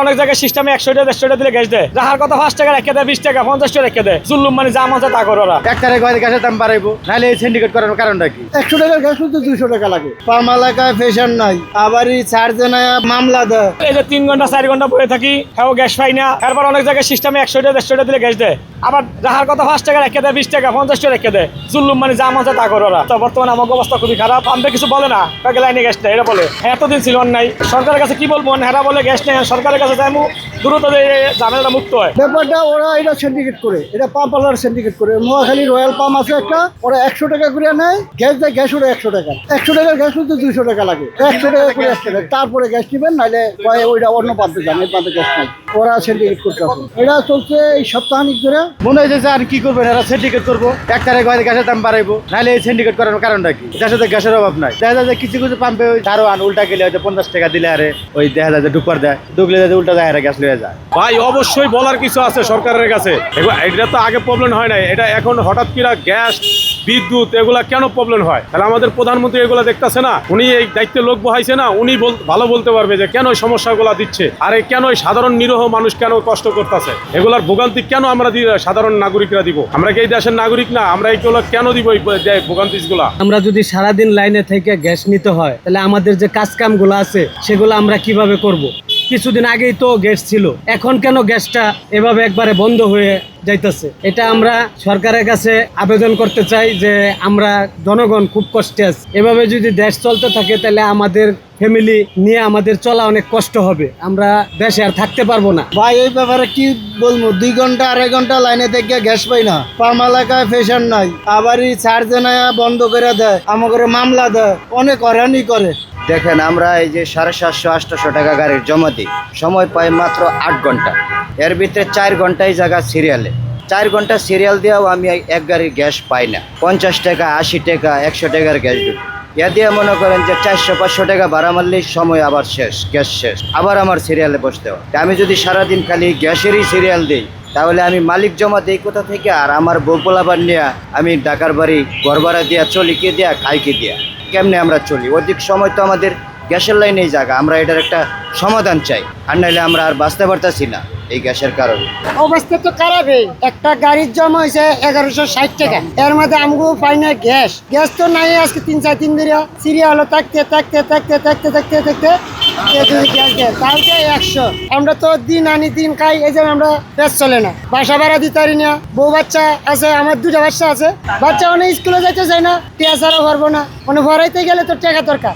অনেক জায়গায় সিস্টেমে 100 টাকা 150 টাকা দিলে গ্যাস দেয়, যাহার কথা 5 টাকা রেখে দেয়, 20 টাকা 50 টাকা রেখে দেয়। জুল্লুম মানে যা মন চায় তা করে ওরা। এক তারিখ গ্যাসের দাম বাড়াইবো, নাহলে এই সিন্ডিকেট করার কারণটা কি? 100 টাকার গ্যাস তো 200 টাকা লাগে। পাম এলাকায় ফেশন নাই, আবারই চার্জে নাই, মামলা দেয়। এই যে 3 ঘন্টা 4 ঘন্টা বসে থাকি, হ্যাঁ গ্যাস পাই না। এরপর অনেক জায়গায় সিস্টেমে 100 টাকা 150 টাকা দিলে গ্যাস দেয়, আবার যাহার কথা 5 টাকা রেখে দেয়, 20 টাকা 50 টাকা রেখে দেয়। জুল্লুম মানে যা মন চায় তা করে ওরা। তো বর্তমানে আমার অবস্থা খুবই খারাপ। আমরা কিছু বলে না, কাকে লাইনে গ্যাস নেই এটা বলে। এতদিন ছিল নাই, সরকারের কাছে কি বলবো? হেরা বলে গ্যাস নেই, সরকারের কাছে যাইমু, দ্রুত ঝামেলাটা মুক্ত হয়। ব্যাপারটা ওরা এটা সিন্ডিকেট করে, এটা পাম্প আলার সিন্ডিকেট করে। নোয়াখালী রয়্যাল পাম্প আছে একটা, ওরা 100 টাকা করে নেয়, গ্যাস দেয়, গ্যাস ওরা 100 টাকা। 100 টাকার গ্যাস তো 200 টাকা লাগে। 100 টাকা করে 100 টাকা, তারপরে গ্যাস নেবেন, নাহলে ওইটা অন্য পাম্পে যান, এই পাম্পে গ্যাস নাই। ওরা সিন্ডিকেট করতে হবে। এটা চলছে এই সপ্তাহানিক ধরে। মনে হয়েছে যে আর কি করবেন, এরা সিন্ডিকেট করবো, এক তারিখ গ্যাসের দাম বাড়াইবো, নাহলে এই সিন্ডিকেট করার কারণটা কি? দেশে তো গ্যাসের অভাব নাই। দেখা যায় যে কিছু কিছু পাম্পে ওই দারোয়ান উল্টা গেলে হয়তো 50 টাকা দিলে আরে ওই দেখা যায় যে ডুপার দেয়, ঢুকলে যায় উল্টা যায় গ্যাস লয়ে যায়। ভাই অবশ্যই বলার কিছু আছে সরকারের কাছে। এটা তো আগে প্রবলেম হয় নাই, এটা এখন হঠাৎ করে গ্যাস বিদ্যুৎ এগুলা কেন প্রবলেম হয়? তাহলে আমাদের প্রধানমন্ত্রী এগুলা দেখতেছে না, উনি এই দায়িত্বে লোক বহাইছে না, উনি ভালো বলতে পারবে যে কেন এই সমস্যাগুলা দিচ্ছে, আর কেন এই সাধারণ নিরীহ মানুষ কেন কষ্ট করতেছে, এগুলার ভোগান্তি কেন আমরা সাধারণ নাগরিকরা দিব? আমরা কি এই দেশের নাগরিক না? আমরা এইগুলো কেন দিব এই ভোগান্তি গুলা? আমরা যদি সারাদিন লাইনে থেকে গ্যাস নিতে হয়, তাহলে আমাদের যে কাজ কাম গুলো আছে সেগুলো আমরা কিভাবে করব? কিছুদিন আগেই তো গ্যাস ছিল, এখন কেন গ্যাসটা এভাবে একবারে বন্ধ হয়ে যাইতেছে? এটা আমরা সরকারের কাছে আবেদন করতে চাই যে আমরা জনগণ খুব কষ্টে আছি। এভাবে যদি দেশ চলতে থাকে তাহলে আমাদের ফ্যামিলি নিয়ে আমাদের চলা অনেক কষ্ট হবে, আমরা দেশে আর থাকতে পারবো না। ভাই এই ব্যাপারে কি বলবো, 2 ঘন্টা 2.5 ঘন্টা লাইনে থেকে গ্যাস পাই না। পাম এলাকায় ফেশন নাই, আবারই চার্জে নাই, বন্ধ করে দেয়, আমাদের মামলা দেয়, অনেক হয়রানি করে। দেখেন, আমরা এই যে 750-800 টাকা গাড়ির জমা দিই, সময় পাই মাত্র 8 ঘন্টা। এর ভিতরে 4 ঘন্টাই জায়গা সিরিয়ালে। 4 ঘন্টা সিরিয়াল দিয়েও আমি এক গাড়ির গ্যাস পাই না। 50 টাকা 80 টাকা 100 টাকার গ্যাস ঢুকে, ইয়া দিয়ে মনে করেন যে 400-500 টাকা ভাড়া মারলেই সময় আবার শেষ, গ্যাস শেষ, আবার আমার সিরিয়ালে বসতে হয়। আমি যদি সারাদিন খালি গ্যাসেরই সিরিয়াল দিই, তাহলে আমি মালিক জমা দিই কোথা থেকে? আর আমার বউ পোলাপান নিয়ে আমি ঢাকার বাড়ি ঘর ভাড়া দিয়া চলি কে দিয়া, খাই কে দিয়া? কেমনে আমরা চলি? অধিক সময় তো আমাদের গ্যাসের লাইনেই জায়গা। আমরা এটার একটা সমাধান চাই, আর নাহলে আমরা আর বাঁচতে পারতাছি না এই গ্যাসের কারণে। অবস্থা তো খারাপই। একটা গাড়ির জমা হয়েছে 1160 টাকা, এর মধ্যে আমগো পাই না গ্যাস। গ্যাস তো নাই আজকে 3-4 দিন ধরে। সিরিয়াল থাকতে থাকতে থাকতে থাকতে থাকতে থাকতে যদি গ্যাস দেয় তাহলে 100। আমরা তো দিন আনি দিন খাই, এই জন্য আমরা গ্যাস চলে না। বাসা ভাড়া দিতে পারি না, বউ বাচ্চা আছে, আমার 2টা বাচ্চা আছে। বাচ্চা অনেক স্কুলে যাইতে চায় না, টিয়া ছাড়াও পারবো না, মানে ভরাইতে গেলে তো টাকা দরকার।